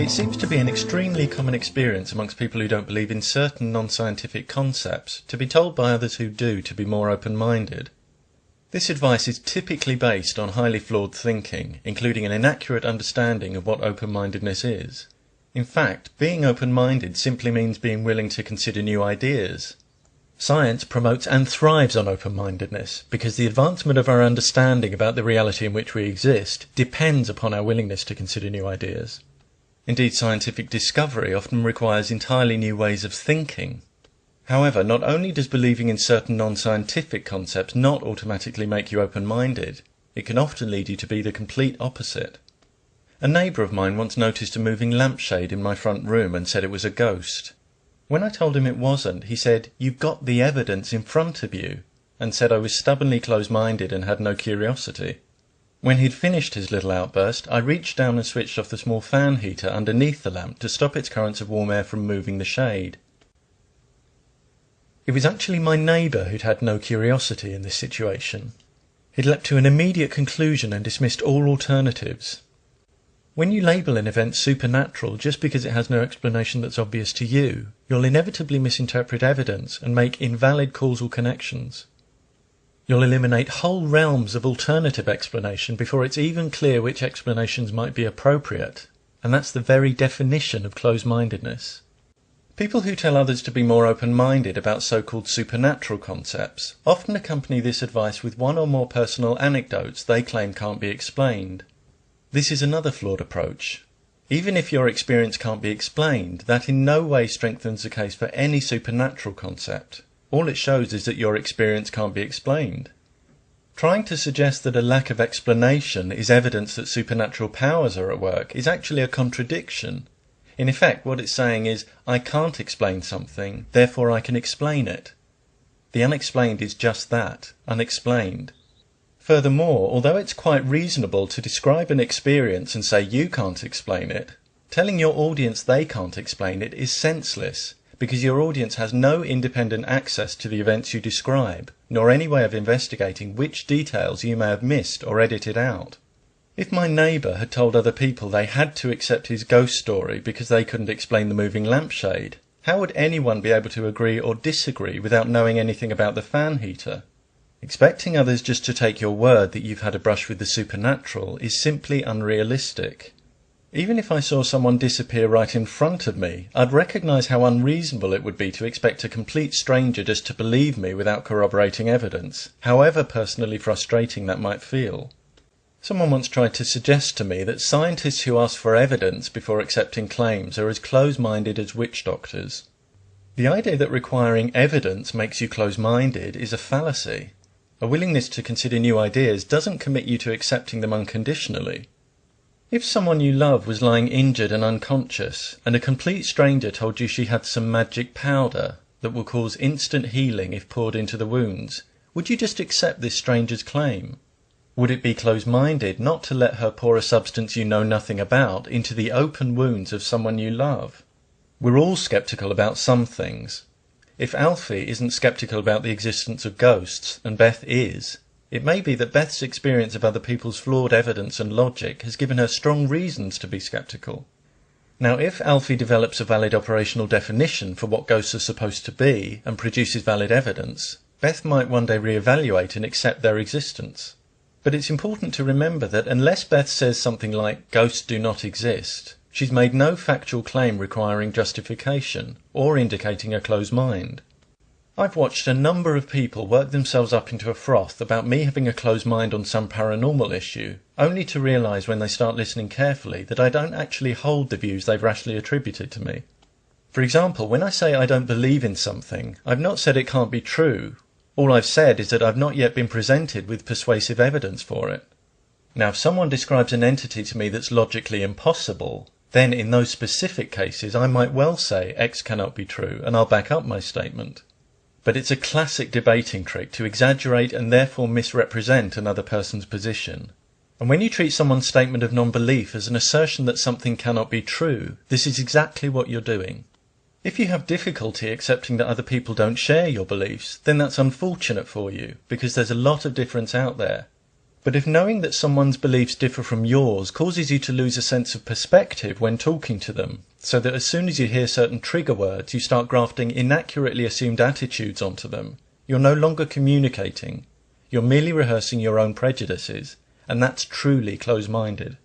It seems to be an extremely common experience amongst people who don't believe in certain non-scientific concepts to be told by others who do to be more open-minded. This advice is typically based on highly flawed thinking, including an inaccurate understanding of what open-mindedness is. In fact, being open-minded simply means being willing to consider new ideas. Science promotes and thrives on open-mindedness because the advancement of our understanding about the reality in which we exist depends upon our willingness to consider new ideas. Indeed, scientific discovery often requires entirely new ways of thinking. However, not only does believing in certain non-scientific concepts not automatically make you open-minded, it can often lead you to be the complete opposite. A neighbour of mine once noticed a moving lampshade in my front room and said it was a ghost. When I told him it wasn't, he said, "You've got the evidence in front of you," and said I was stubbornly close-minded and had no curiosity. When he'd finished his little outburst, I reached down and switched off the small fan heater underneath the lamp to stop its currents of warm air from moving the shade. It was actually my neighbour who'd had no curiosity in this situation. He'd leapt to an immediate conclusion and dismissed all alternatives. When you label an event supernatural just because it has no explanation that's obvious to you, you'll inevitably misinterpret evidence and make invalid causal connections. You'll eliminate whole realms of alternative explanation before it's even clear which explanations might be appropriate, and that's the very definition of close-mindedness. People who tell others to be more open-minded about so-called supernatural concepts often accompany this advice with one or more personal anecdotes they claim can't be explained. This is another flawed approach. Even if your experience can't be explained, that in no way strengthens the case for any supernatural concept. All it shows is that your experience can't be explained. Trying to suggest that a lack of explanation is evidence that supernatural powers are at work is actually a contradiction. In effect, what it's saying is, I can't explain something, therefore I can explain it. The unexplained is just that, unexplained. Furthermore, although it's quite reasonable to describe an experience and say you can't explain it, telling your audience they can't explain it is senseless, because your audience has no independent access to the events you describe, nor any way of investigating which details you may have missed or edited out. If my neighbour had told other people they had to accept his ghost story because they couldn't explain the moving lampshade, how would anyone be able to agree or disagree without knowing anything about the fan heater? Expecting others just to take your word that you've had a brush with the supernatural is simply unrealistic. Even if I saw someone disappear right in front of me, I'd recognise how unreasonable it would be to expect a complete stranger just to believe me without corroborating evidence, however personally frustrating that might feel. Someone once tried to suggest to me that scientists who ask for evidence before accepting claims are as close-minded as witch doctors. The idea that requiring evidence makes you close-minded is a fallacy. A willingness to consider new ideas doesn't commit you to accepting them unconditionally. If someone you love was lying injured and unconscious, and a complete stranger told you she had some magic powder that will cause instant healing if poured into the wounds, would you just accept this stranger's claim? Would it be close-minded not to let her pour a substance you know nothing about into the open wounds of someone you love? We're all sceptical about some things. If Alfie isn't sceptical about the existence of ghosts, and Beth is, it may be that Beth's experience of other people's flawed evidence and logic has given her strong reasons to be sceptical. Now, if Alfie develops a valid operational definition for what ghosts are supposed to be and produces valid evidence, Beth might one day re-evaluate and accept their existence. But it's important to remember that unless Beth says something like, "Ghosts do not exist," she's made no factual claim requiring justification or indicating a closed mind. I've watched a number of people work themselves up into a froth about me having a closed mind on some paranormal issue, only to realise when they start listening carefully that I don't actually hold the views they've rashly attributed to me. For example, when I say I don't believe in something, I've not said it can't be true. All I've said is that I've not yet been presented with persuasive evidence for it. Now, if someone describes an entity to me that's logically impossible, then in those specific cases I might well say X cannot be true, and I'll back up my statement. But it's a classic debating trick to exaggerate and therefore misrepresent another person's position. And when you treat someone's statement of non-belief as an assertion that something cannot be true, this is exactly what you're doing. If you have difficulty accepting that other people don't share your beliefs, then that's unfortunate for you, because there's a lot of difference out there. But if knowing that someone's beliefs differ from yours causes you to lose a sense of perspective when talking to them, so that as soon as you hear certain trigger words, you start grafting inaccurately assumed attitudes onto them, you're no longer communicating. You're merely rehearsing your own prejudices, and that's truly close-minded.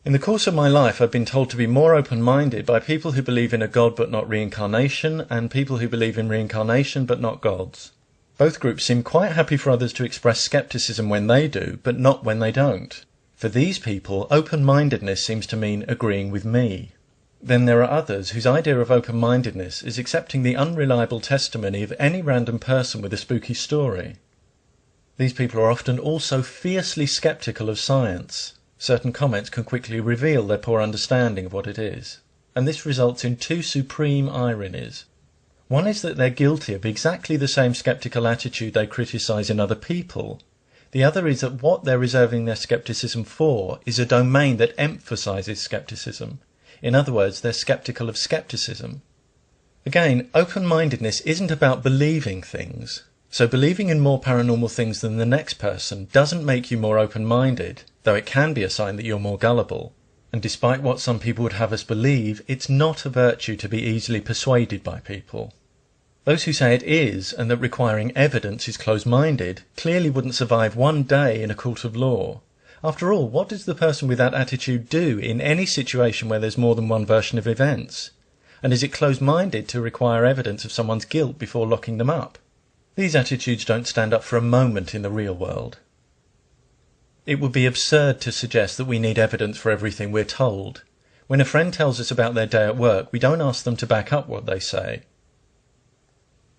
In the course of my life, I've been told to be more open-minded by people who believe in a God but not reincarnation, and people who believe in reincarnation but not gods. Both groups seem quite happy for others to express skepticism when they do, but not when they don't. For these people, open-mindedness seems to mean agreeing with me. Then there are others whose idea of open-mindedness is accepting the unreliable testimony of any random person with a spooky story. These people are often also fiercely skeptical of science. Certain comments can quickly reveal their poor understanding of what it is. And this results in two supreme ironies. One is that they're guilty of exactly the same skeptical attitude they criticize in other people. The other is that what they're reserving their skepticism for is a domain that emphasizes skepticism. In other words, they're skeptical of skepticism. Again, open-mindedness isn't about believing things. So believing in more paranormal things than the next person doesn't make you more open-minded, though it can be a sign that you're more gullible. And despite what some people would have us believe, it's not a virtue to be easily persuaded by people. Those who say it is, and that requiring evidence is close-minded, clearly wouldn't survive one day in a court of law. After all, what does the person with that attitude do in any situation where there's more than one version of events? And is it close-minded to require evidence of someone's guilt before locking them up? These attitudes don't stand up for a moment in the real world. It would be absurd to suggest that we need evidence for everything we're told. When a friend tells us about their day at work, we don't ask them to back up what they say.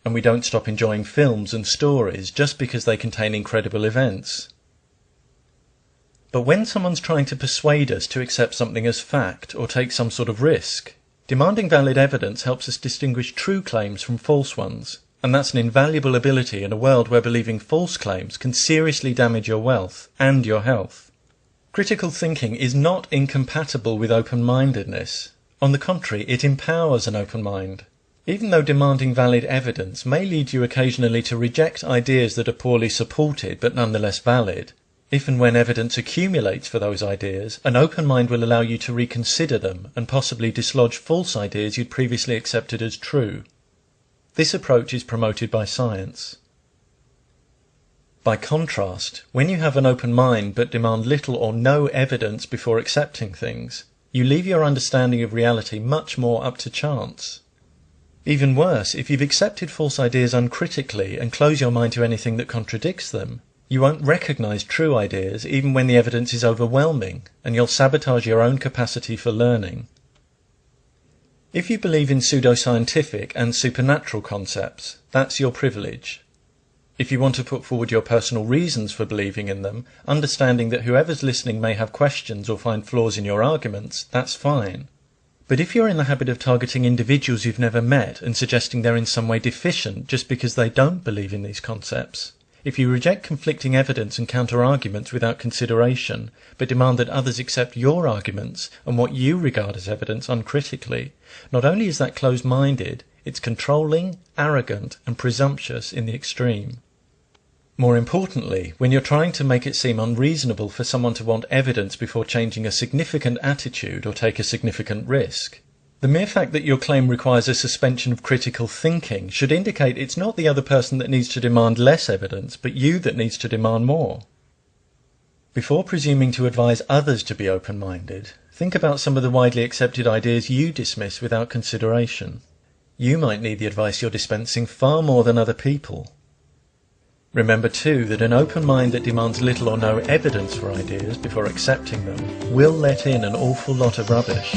And we don't stop enjoying films and stories just because they contain incredible events. But when someone's trying to persuade us to accept something as fact or take some sort of risk, demanding valid evidence helps us distinguish true claims from false ones. And that's an invaluable ability in a world where believing false claims can seriously damage your wealth and your health. Critical thinking is not incompatible with open-mindedness. On the contrary, it empowers an open mind. Even though demanding valid evidence may lead you occasionally to reject ideas that are poorly supported but nonetheless valid, if and when evidence accumulates for those ideas, an open mind will allow you to reconsider them and possibly dislodge false ideas you'd previously accepted as true. This approach is promoted by science. By contrast, when you have an open mind but demand little or no evidence before accepting things, you leave your understanding of reality much more up to chance. Even worse, if you've accepted false ideas uncritically and close your mind to anything that contradicts them, you won't recognize true ideas even when the evidence is overwhelming, and you'll sabotage your own capacity for learning. If you believe in pseudoscientific and supernatural concepts, that's your privilege. If you want to put forward your personal reasons for believing in them, understanding that whoever's listening may have questions or find flaws in your arguments, that's fine. But if you're in the habit of targeting individuals you've never met and suggesting they're in some way deficient just because they don't believe in these concepts, if you reject conflicting evidence and counter-arguments without consideration, but demand that others accept your arguments and what you regard as evidence uncritically, not only is that close-minded, it's controlling, arrogant, and presumptuous in the extreme. More importantly, when you're trying to make it seem unreasonable for someone to want evidence before changing a significant attitude or take a significant risk, the mere fact that your claim requires a suspension of critical thinking should indicate it's not the other person that needs to demand less evidence, but you that needs to demand more. Before presuming to advise others to be open-minded, think about some of the widely accepted ideas you dismiss without consideration. You might need the advice you're dispensing far more than other people. Remember too that an open mind that demands little or no evidence for ideas before accepting them will let in an awful lot of rubbish.